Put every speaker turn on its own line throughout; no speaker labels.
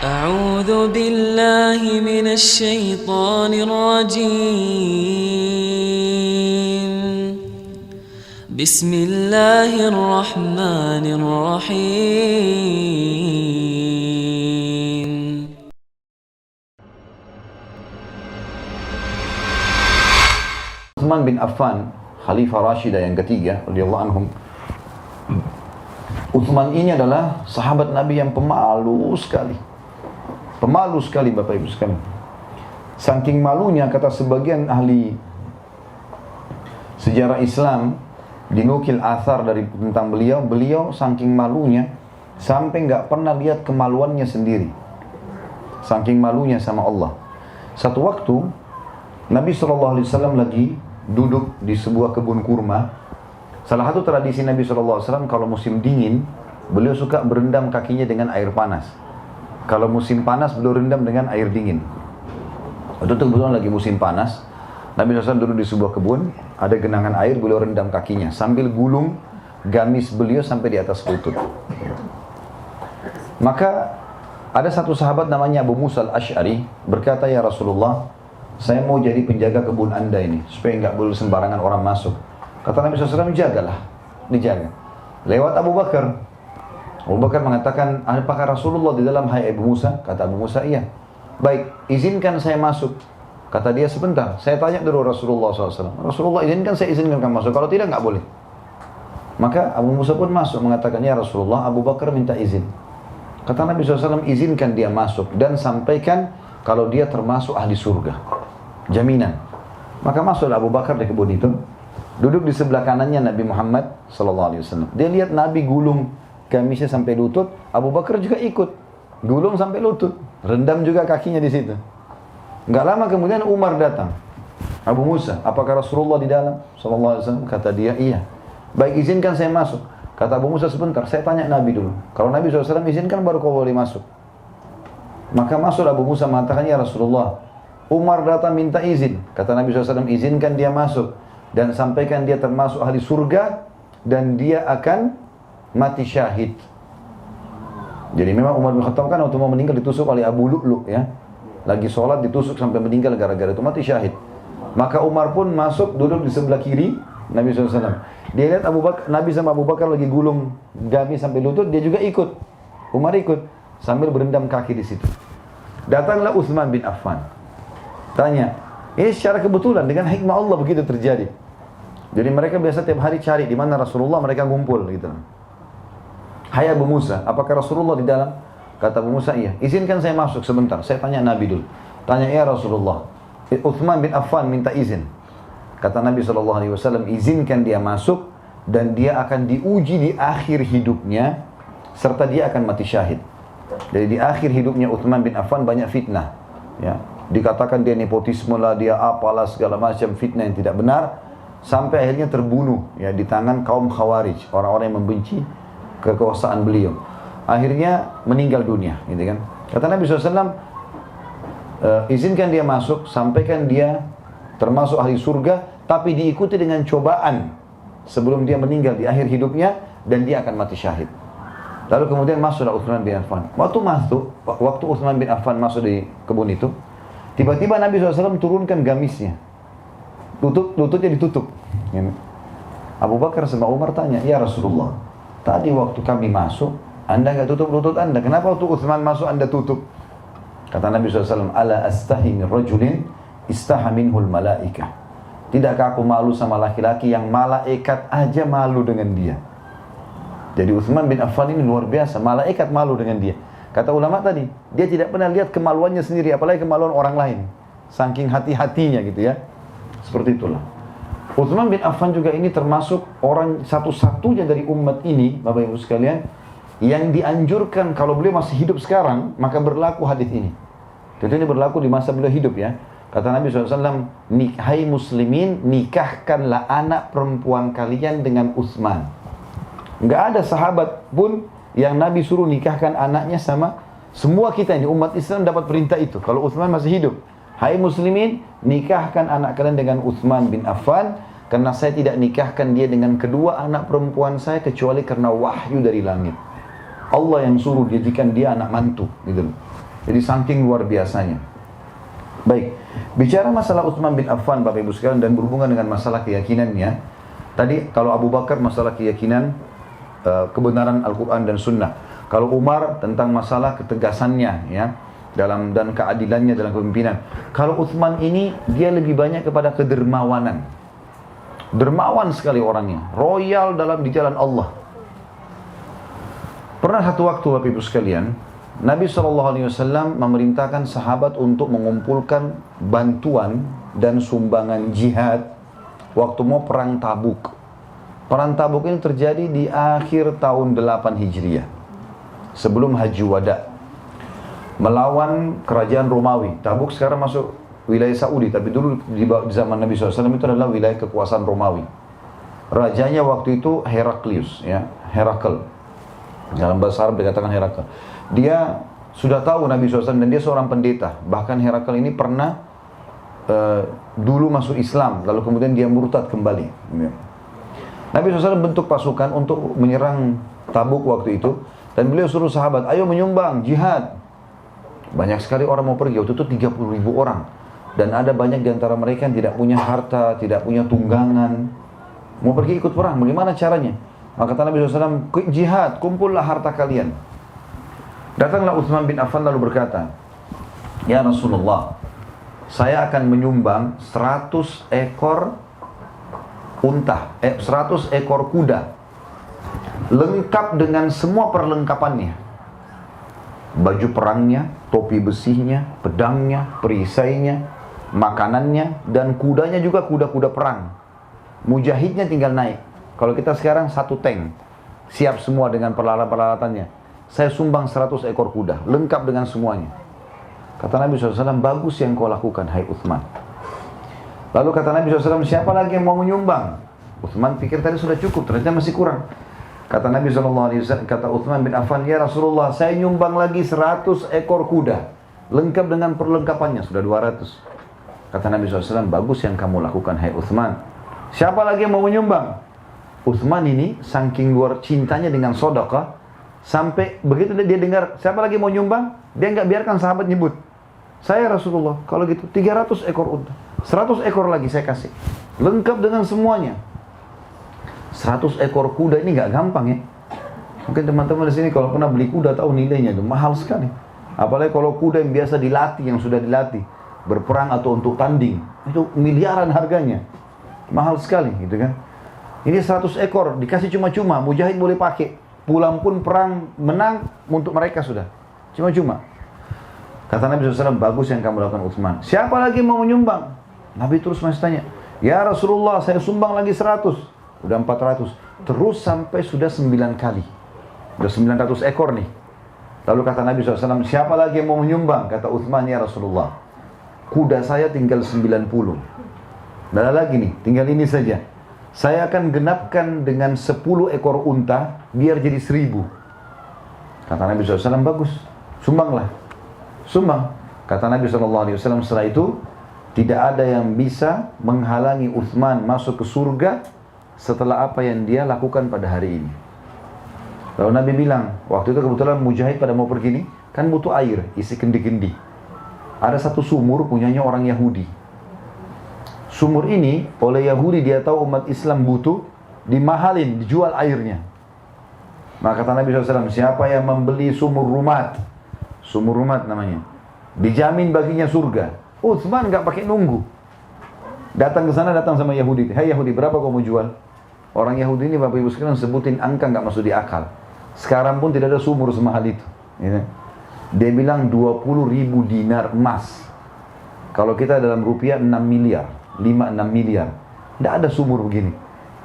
أعوذ بالله من الشيطان الرجيم بسم الله الرحمن الرحيم
Uthman bin Affan, Khalifah Rashidah yang ketiga, radhiyallahu anhum. Uthman ini adalah sahabat Nabi yang pemalu sekali. Pemalu sekali Bapak Ibu sekalian. Saking malunya, kata sebagian ahli sejarah Islam, dinukil athar dari tentang beliau saking malunya sampai nggak pernah lihat kemaluannya sendiri. Saking malunya sama Allah. Satu waktu Nabi SAW lagi duduk di sebuah kebun kurma. Salah satu tradisi Nabi SAW kalau musim dingin, beliau suka berendam kakinya dengan air panas. Kalau musim panas, beliau rendam dengan air dingin. Waktu itu kebetulan lagi musim panas, Nabi SAW duduk di sebuah kebun, ada genangan air, beliau rendam kakinya sambil gulung gamis beliau sampai di atas lutut. Maka ada satu sahabat namanya Abu Musa al-Ash'ari berkata, "Ya Rasulullah, saya mau jadi penjaga kebun anda ini, supaya nggak boleh sembarangan orang masuk." Kata Nabi SAW, jagalah, dijaga. Lewat Abu Bakar. Abu Bakar mengatakan, "Apakah Rasulullah di dalam, hai Abu Musa?" Kata Abu Musa, "Iya." "Baik, izinkan saya masuk." Kata dia, "Sebentar, saya tanya dulu Rasulullah SAW. Rasulullah izinkan, saya izinkan kamu masuk. Kalau tidak, nggak boleh." Maka Abu Musa pun masuk, mengatakan, "Ya Rasulullah, Abu Bakar minta izin." Kata Nabi SAW, "Izinkan dia masuk dan sampaikan kalau dia termasuk ahli surga. Jaminan." Maka masuklah Abu Bakar di kebun itu. Duduk di sebelah kanannya Nabi Muhammad SAW. Dia lihat Nabi gulung gamisnya sampai lutut, Abu Bakar juga ikut gulung sampai lutut, rendam juga kakinya di situ. Enggak lama kemudian Umar datang. "Abu Musa, apakah Rasulullah di dalam?" SAW. Kata dia, "Iya." "Baik, izinkan saya masuk." Kata Abu Musa, "Sebentar, saya tanya Nabi dulu. Kalau Nabi SAW izinkan, baru kau boleh masuk." Maka masuk Abu Musa mengatakan, "Ya Rasulullah, Umar datang minta izin." Kata Nabi SAW, "Izinkan dia masuk dan sampaikan dia termasuk ahli surga dan dia akan mati syahid." Jadi memang Umar bin Khattab kan waktu mau meninggal ditusuk oleh Abu Lu'lu' ya. Lagi sholat ditusuk sampai meninggal gara-gara itu, mati syahid. Maka Umar pun masuk duduk di sebelah kiri Nabi SAW. Dia lihat Nabi sama Abu Bakar lagi gulung gamis sampai lutut, dia juga ikut. Umar ikut sambil berendam kaki di situ. Datanglah Uthman bin Affan. Tanya, ini secara kebetulan dengan hikmah Allah begitu terjadi. Jadi mereka biasa tiap hari cari di mana Rasulullah, mereka ngumpul gitu. "Hai Abu Musa, apakah Rasulullah di dalam?" Kata Abu Musa, "Iya." "Izinkan saya masuk sebentar, saya tanya Nabi dulu." Tanya, "Ya Rasulullah, Uthman bin Affan minta izin." Kata Nabi SAW, "Izinkan dia masuk dan dia akan diuji di akhir hidupnya serta dia akan mati syahid." Jadi di akhir hidupnya Uthman bin Affan banyak fitnah ya. Dikatakan dia nepotisme lah, dia apalah segala macam fitnah yang tidak benar, sampai akhirnya terbunuh ya di tangan kaum Khawarij, orang-orang yang membenci kekuasaan beliau. Akhirnya meninggal dunia, gitu kan. Kata Nabi SAW, izinkan dia masuk, sampaikan dia termasuk ahli surga, tapi diikuti dengan cobaan sebelum dia meninggal di akhir hidupnya dan dia akan mati syahid. Lalu kemudian masuklah Uthman bin Affan. Waktu Uthman bin Affan masuk di kebun itu, tiba-tiba Nabi SAW turunkan gamisnya. Lututnya ditutup. Abu Bakar sama Umar tanya, "Ya Rasulullah, tadi waktu kami masuk, anda nggak tutup lutut anda. Kenapa waktu Uthman masuk anda tutup?" Kata Nabi SAW, "Ala astahi min rajulin istaha minhul malaikah." Tidakkah aku malu sama laki-laki yang malaikat aja malu dengan dia? Jadi Uthman bin Affan ini luar biasa, malaikat malu dengan dia. Kata ulama tadi, dia tidak pernah lihat kemaluannya sendiri, apalagi kemaluan orang lain. Saking hati-hatinya gitu ya. Seperti itulah. Uthman bin Affan juga ini termasuk orang satu-satunya dari umat ini, Bapak Ibu sekalian, yang dianjurkan kalau beliau masih hidup sekarang, maka berlaku hadis ini. Tentu ini berlaku di masa beliau hidup ya. Kata Nabi SAW, "Hai muslimin, nikahkanlah anak perempuan kalian dengan Uthman." Nggak ada sahabat pun yang Nabi suruh nikahkan anaknya sama, semua kita ini umat Islam dapat perintah itu kalau Uthman masih hidup. "Hai muslimin, nikahkan anak kalian dengan Uthman bin Affan, karena saya tidak nikahkan dia dengan kedua anak perempuan saya kecuali karena wahyu dari langit. Allah yang suruh jadikan dia anak mantu." Gitu. Jadi saking luar biasanya. Baik, bicara masalah Utsman bin Affan Bapak Ibu sekalian dan berhubungan dengan masalah keyakinannya. Tadi kalau Abu Bakar masalah keyakinan kebenaran Al-Quran dan Sunnah. Kalau Umar tentang masalah ketegasannya ya dan keadilannya dalam kepemimpinan. Kalau Utsman ini dia lebih banyak kepada kedermawanan. Dermawan sekali orangnya, royal di jalan Allah. Pernah satu waktu Bapak Ibu sekalian, Nabi SAW memerintahkan sahabat untuk mengumpulkan bantuan dan sumbangan jihad waktu mau perang Tabuk. Perang Tabuk ini terjadi di akhir tahun 8 Hijriah, sebelum Haji Wada, melawan kerajaan Romawi. Tabuk sekarang masuk wilayah Saudi, tapi dulu di zaman Nabi SAW itu adalah wilayah kekuasaan Romawi. Rajanya waktu itu Heraklius, ya, Herakl. Dalam bahasa Arab dikatakan Herakl. Dia sudah tahu Nabi SAW dan dia seorang pendeta. Bahkan Herakl ini pernah dulu masuk Islam, lalu kemudian dia murtad kembali. Nabi SAW bentuk pasukan untuk menyerang Tabuk waktu itu, dan beliau suruh sahabat, ayo menyumbang, jihad. Banyak sekali orang mau pergi, waktu itu 30.000 orang. Dan ada banyak di antara mereka yang tidak punya harta, tidak punya tunggangan. Mau pergi ikut perang, bagaimana caranya? Maka kata Nabi SAW, jihad, kumpullah harta kalian. Datanglah Utsman bin Affan lalu berkata, ya Rasulullah, saya akan menyumbang 100 ekor unta, 100 ekor kuda, lengkap dengan semua perlengkapannya. Baju perangnya, topi besinya, pedangnya, perisainya, makanannya, dan kudanya juga kuda-kuda perang. Mujahidnya tinggal naik. Kalau kita sekarang satu tank, siap semua dengan peralatan-peralatannya. Saya sumbang 100 ekor kuda, lengkap dengan semuanya. Kata Nabi SAW, bagus yang kau lakukan, hai Utsman. Lalu kata Nabi SAW, siapa lagi yang mau menyumbang? Utsman pikir tadi sudah cukup, ternyata masih kurang. Kata Nabi SAW, kata Utsman bin Affan, ya Rasulullah, saya nyumbang lagi 100 ekor kuda, lengkap dengan perlengkapannya, sudah 200. Kata Nabi SAW, bagus yang kamu lakukan, hai Utsman. Siapa lagi yang mau menyumbang? Utsman ini saking luar cintanya dengan sedekah, sampai begitu dia dengar siapa lagi mau nyumbang, dia nggak biarkan sahabat nyebut. Saya Rasulullah, kalau gitu 300 ekor unta, 100 ekor lagi saya kasih, lengkap dengan semuanya. 100 ekor kuda ini nggak gampang ya. Mungkin teman-teman di sini kalau pernah beli kuda tahu nilainya itu mahal sekali. Apalagi kalau kuda yang biasa dilatih, yang sudah dilatih berperang atau untuk tanding, itu miliaran harganya, mahal sekali gitu kan. Ini 100 ekor dikasih cuma-cuma, mujahid boleh pakai, pulang pun perang menang untuk mereka sudah, cuma-cuma. Kata Nabi SAW, bagus yang kamu lakukan Utsman. Siapa lagi mau menyumbang? Nabi terus masih tanya, ya Rasulullah, saya sumbang lagi 100, udah 400, terus sampai sudah 9 kali, udah 900 ekor nih. Lalu kata Nabi SAW, siapa lagi yang mau menyumbang? Kata Utsman, ya Rasulullah, kuda saya tinggal 90. Dan ada lagi nih, tinggal ini saja. Saya akan genapkan dengan 10 ekor unta, biar jadi 1000. Kata Nabi SAW, bagus, sumbanglah. Sumbang. Kata Nabi SAW, setelah itu, tidak ada yang bisa menghalangi Utsman masuk ke surga setelah apa yang dia lakukan pada hari ini. Lalu Nabi bilang, waktu itu kebetulan mujahid pada mau pergi nih, kan butuh air, isi kendi-kendi. Ada satu sumur punyanya orang Yahudi. Sumur ini oleh Yahudi dia tahu umat Islam butuh, dimahalin, dijual airnya. Maka kata Nabi SAW, siapa yang membeli sumur Rumat, sumur Rumat namanya, dijamin baginya surga. Utsman nggak pakai nunggu, datang ke sana, datang sama Yahudi. Hai Yahudi, berapa kau mau jual? Orang Yahudi ini Bapak Ibu sekalian sebutin angka nggak masuk di akal. Sekarang pun tidak ada sumur semahal itu. Dia bilang 20.000 dinar emas. Kalau kita dalam rupiah 6 miliar. 5-6 miliar. Tidak ada sumur begini.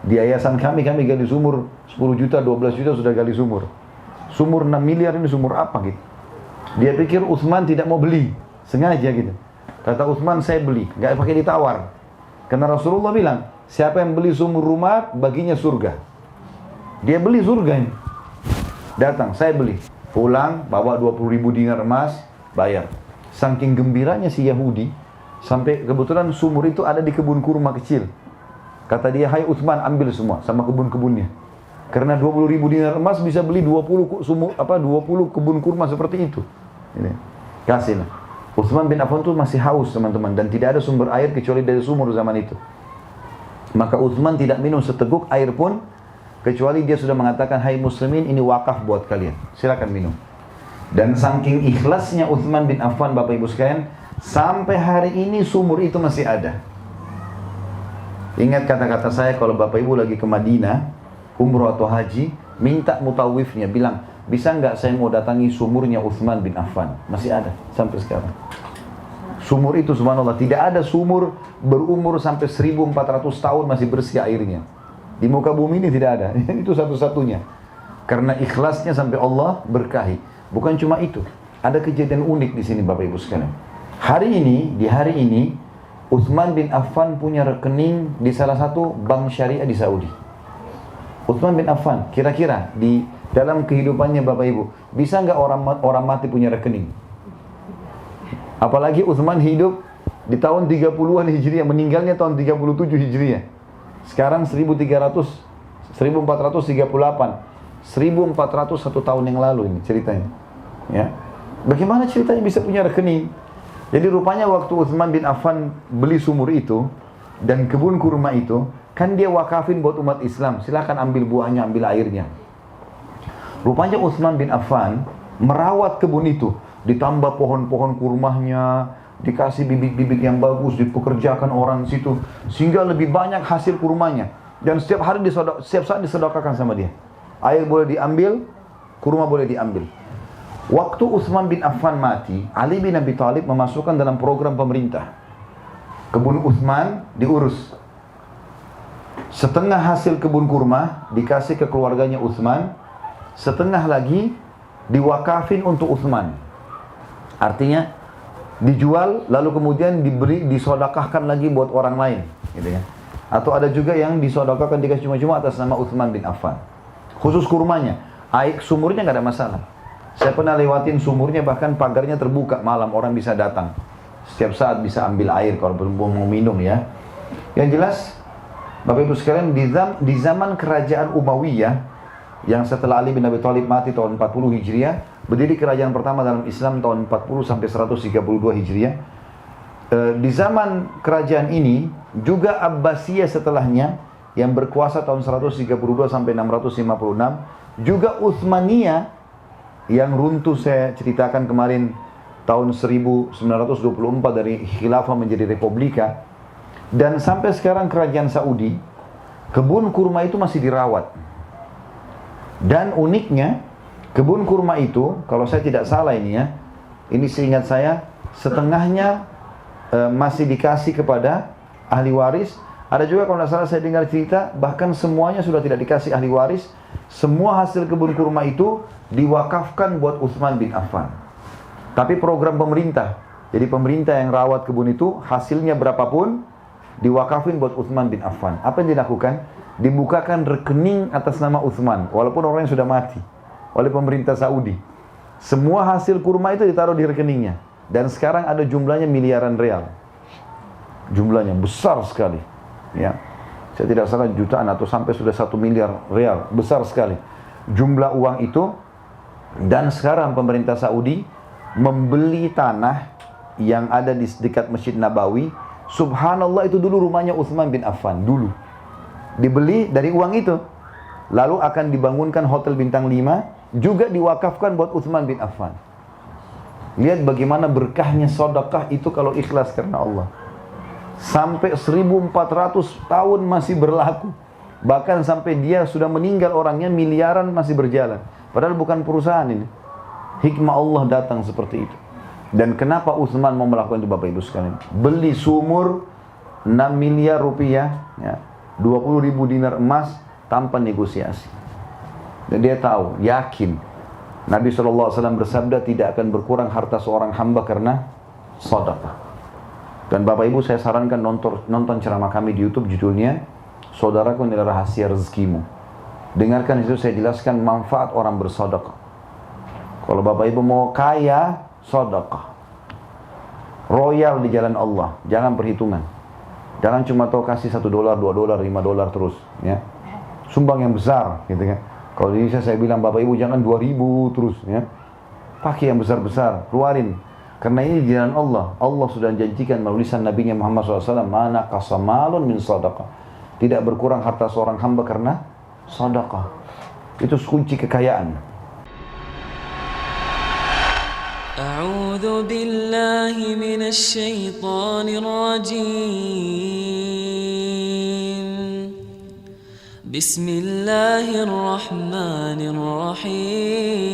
Di yayasan kami gali sumur 10 juta, 12 juta sudah gali sumur. Sumur 6 miliar ini sumur apa gitu. Dia pikir Utsman tidak mau beli. Sengaja gitu. Kata Utsman, saya beli. Nggak pakai ditawar. Karena Rasulullah bilang, siapa yang beli sumur rumah, baginya surga. Dia beli surga ini. Datang, saya beli. Pulang, bawa 20.000 dinar emas, bayar. Saking gembiranya si Yahudi, sampai kebetulan sumur itu ada di kebun kurma kecil. Kata dia, hai Utsman, ambil semua sama kebun-kebunnya. Karena 20.000 dinar emas bisa beli 20 kebun kurma seperti itu. Ini. Kasih. Utsman bin Affan itu masih haus teman-teman, dan tidak ada sumber air kecuali dari sumur zaman itu. Maka Utsman tidak minum seteguk air pun, kecuali dia sudah mengatakan, hai muslimin, ini wakaf buat kalian, silakan minum. Dan saking ikhlasnya Utsman bin Affan, Bapak Ibu sekalian, sampai hari ini sumur itu masih ada. Ingat kata-kata saya, kalau Bapak Ibu lagi ke Madinah, umroh atau haji, minta mutawifnya, bilang, bisa nggak saya mau datangi sumurnya Utsman bin Affan? Masih ada sampai sekarang. Sumur itu subhanallah, tidak ada sumur berumur sampai 1400 tahun masih bersih airnya. Di muka bumi ini tidak ada. Itu satu-satunya. Karena ikhlasnya sampai Allah berkahi. Bukan cuma itu, ada kejadian unik di sini Bapak Ibu sekalian. Di hari ini, Utsman bin Affan punya rekening di salah satu bank syariah di Saudi. Utsman bin Affan, kira-kira di dalam kehidupannya Bapak Ibu, bisa nggak orang mati punya rekening? Apalagi Utsman hidup di tahun 30-an Hijriah, meninggalnya tahun 37 Hijriah. Sekarang 1438. 1401 tahun yang lalu ini ceritanya. Ya. Bagaimana ceritanya bisa punya rekening? Jadi rupanya waktu Utsman bin Affan beli sumur itu dan kebun kurma itu, kan dia wakafin buat umat Islam. Silakan ambil buahnya, ambil airnya. Rupanya Utsman bin Affan merawat kebun itu, ditambah pohon-pohon kurmanya, dikasih bibit-bibit yang bagus, dipekerjakan orang situ, sehingga lebih banyak hasil kurmanya. Dan setiap saat disedekahkan sama dia. Air boleh diambil, kurma boleh diambil. Waktu Utsman bin Affan mati, Ali bin Abi Thalib memasukkan dalam program pemerintah. Kebun Utsman diurus. Setengah hasil kebun kurma dikasih ke keluarganya Utsman, setengah lagi diwakafin untuk Utsman. Artinya dijual lalu kemudian diberi, disodakahkan lagi buat orang lain, gitu ya. Atau ada juga yang disodakahkan dikasih cuma-cuma atas nama Utsman bin Affan. Khusus kurmanya, air sumurnya nggak ada masalah. Saya pernah lewatin sumurnya, bahkan pagarnya terbuka malam, orang bisa datang. Setiap saat bisa ambil air kalau mau minum ya. Yang jelas, Bapak Ibu sekalian, di zaman kerajaan Umayyah yang setelah Ali bin Abi Thalib mati tahun 40 Hijriah, berdiri kerajaan pertama dalam Islam tahun 40 sampai 132 Hijriah. Di zaman kerajaan ini juga Abbasiyah setelahnya yang berkuasa tahun 132 sampai 656, juga Utsmaniyah yang runtuh saya ceritakan kemarin tahun 1924 dari khilafah menjadi republika, dan sampai sekarang kerajaan Saudi, kebun kurma itu masih dirawat. Dan uniknya, kebun kurma itu, kalau saya tidak salah ini ya, ini seingat saya, setengahnya masih dikasih kepada ahli waris. Ada juga kalau tidak salah saya dengar cerita, bahkan semuanya sudah tidak dikasih ahli waris. Semua hasil kebun kurma itu diwakafkan buat Utsman bin Affan. Tapi program pemerintah, jadi pemerintah yang rawat kebun itu, hasilnya berapapun, diwakafin buat Utsman bin Affan. Apa yang dilakukan? Dibukakan rekening atas nama Utsman, walaupun orangnya sudah mati, oleh pemerintah Saudi. Semua hasil kurma itu ditaruh di rekeningnya. Dan sekarang ada jumlahnya miliaran real. Jumlahnya besar sekali. Ya, saya tidak salah jutaan atau sampai sudah 1 miliar real. Besar sekali jumlah uang itu. Dan sekarang pemerintah Saudi membeli tanah yang ada di dekat Masjid Nabawi. Subhanallah, itu dulu rumahnya Utsman bin Affan. Dulu dibeli dari uang itu. Lalu akan dibangunkan hotel bintang 5, juga diwakafkan buat Utsman bin Affan. Lihat bagaimana berkahnya sedekah itu kalau ikhlas karena Allah. Sampai 1400 tahun masih berlaku. Bahkan sampai dia sudah meninggal orangnya, miliaran masih berjalan. Padahal bukan perusahaan ini. Hikmah Allah datang seperti itu. Dan kenapa Utsman mau melakukan itu Bapak Ibu sekalian? Beli sumur 6 miliar rupiah, ya, 20.000 dinar emas tanpa negosiasi. Dan dia tahu, yakin, Nabi SAW bersabda tidak akan berkurang harta seorang hamba karena sedekah. Dan Bapak Ibu saya sarankan nonton ceramah kami di YouTube, judulnya Saudaraku inilah rahasia rezekimu. Dengarkan itu, saya jelaskan manfaat orang bersedekah. Kalau Bapak Ibu mau kaya, sedekah. Royal di jalan Allah, jangan perhitungan. Jangan cuma tahu kasih $1, $2, $5 terus, ya. Sumbang yang besar, gitu kan. Kalau di Indonesia saya bilang Bapak Ibu jangan 2.000 terus, ya. Pakai yang besar-besar, keluarin. Karena ini di jalan Allah. Allah sudah janjikan melalui lisan Nabi Muhammad SAW, mana qasamalun min sadaqah. Tidak berkurang harta seorang hamba karena sedekah. Itu kunci kekayaan.
A'udzu billahi minasy syaithanir rajim. Bismillahirrahmanirrahim.